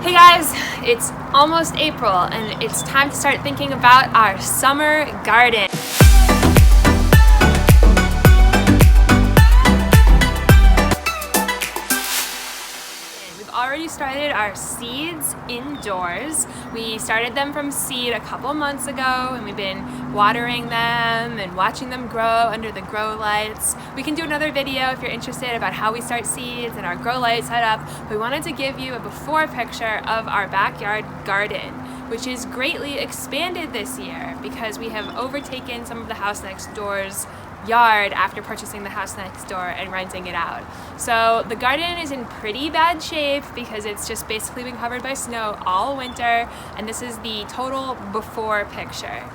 Hey guys, it's almost April and it's time to start thinking about our summer garden. We've already started our seeds indoors. We started them from seed a couple months ago and we've been watering them and watching them grow under the grow lights. We can do another video if you're interested about how we start seeds and our grow light setup. We wanted to give you a before picture of our backyard garden, which is greatly expanded this year because we have overtaken some of the house next door's yard after purchasing the house next door and renting it out. So the garden is in pretty bad shape because it's just basically been covered by snow all winter, and this is the total before picture.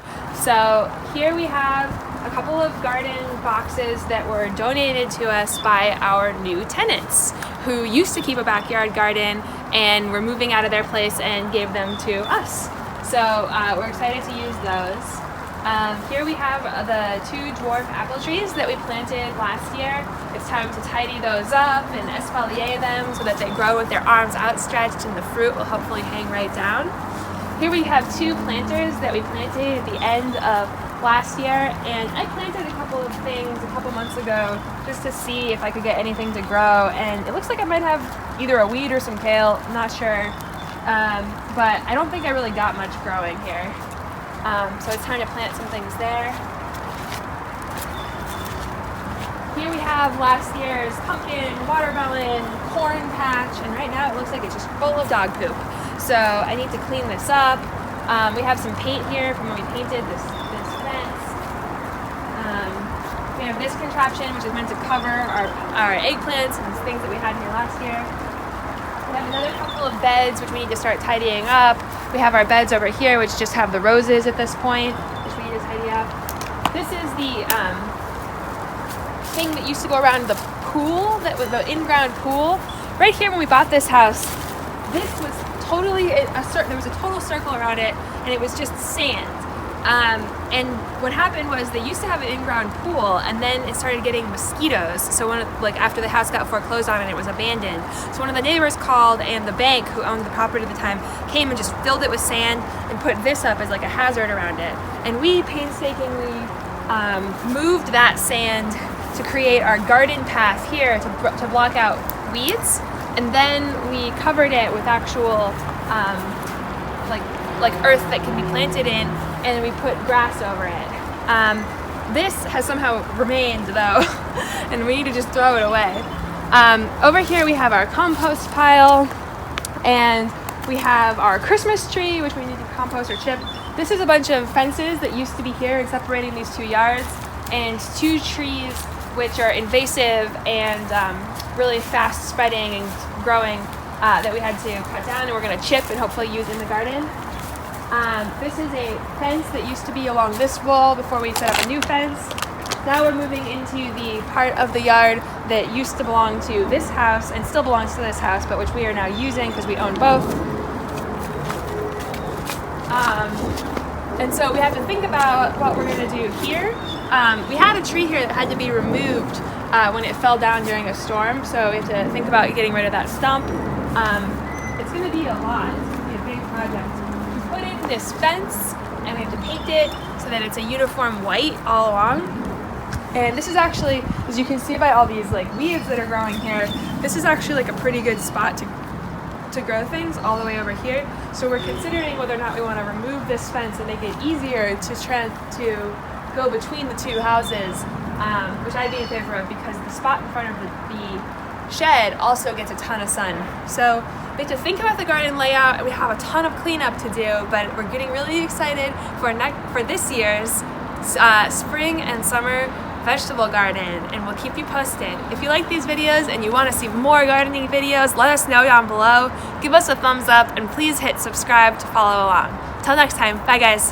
So here we have a couple of garden boxes that were donated to us by our new tenants who used to keep a backyard garden and were moving out of their place and gave them to us. So we're excited to use those. Here we have the 2 dwarf apple trees that we planted last year. It's time to tidy those up and espalier them so that they grow with their arms outstretched and the fruit will hopefully hang right down. Here we have 2 planters that we planted at the end of last year, and I planted a couple of things a couple months ago just to see if I could get anything to grow, and it looks like I might have either a weed or some kale, I'm not sure, but I don't think I really got much growing here. So it's time to plant some things there. Here we have last year's pumpkin, watermelon, corn patch, and right now it looks like it's just full of dog poop. So I need to clean this up. We have some paint here from when we painted this fence. We have this contraption, which is meant to cover our eggplants and things that we had here last year. We have another couple of beds which we need to start tidying up. We have our beds over here which just have the roses at this point, which we need to tidy up. This is the thing that used to go around the pool, that was the in-ground pool. Right here when we bought this house, this was totally there was a total circle around it and it was just sand. And what happened was they used to have an in-ground pool and then it started getting mosquitoes. So after the house got foreclosed on and it was abandoned. So one of the neighbors called and the bank who owned the property at the time came and just filled it with sand and put this up as like a hazard around it. And we painstakingly moved that sand to create our garden path here to block out weeds. And then we covered it with actual like earth that can be planted in, and we put grass over it. This has somehow remained though, and we need to just throw it away. Over here we have our compost pile, and we have our Christmas tree, which we need to compost or chip. This is a bunch of fences that used to be here and separating these 2 yards, and 2 trees which are invasive and really fast spreading and growing that we had to cut down and we're going to chip and hopefully use in the garden. This is a fence that used to be along this wall before we set up a new fence. Now we're moving into the part of the yard that used to belong to this house and still belongs to this house, but which we are now using because we own both. And so we have to think about what we're going to do here. We had a tree here that had to be removed when it fell down during a storm, so we have to think about getting rid of that stump. It's going to be a lot. It's going to be a big project. We put in this fence and we have to paint it so that it's a uniform white all along. And this is actually, as you can see by all these like weeds that are growing here, this is actually like a pretty good spot to grow things all the way over here. So we're considering whether or not we want to remove this fence and make it easier to go between the 2 houses, which I'd be in favor of because the spot in front of the shed also gets a ton of sun. So we have to think about the garden layout, and we have a ton of cleanup to do, but we're getting really excited for this year's spring and summer vegetable garden, and we'll keep you posted. If you like these videos and you want to see more gardening videos, let us know down below. Give us a thumbs up and please hit subscribe to follow along. Till next time, bye guys.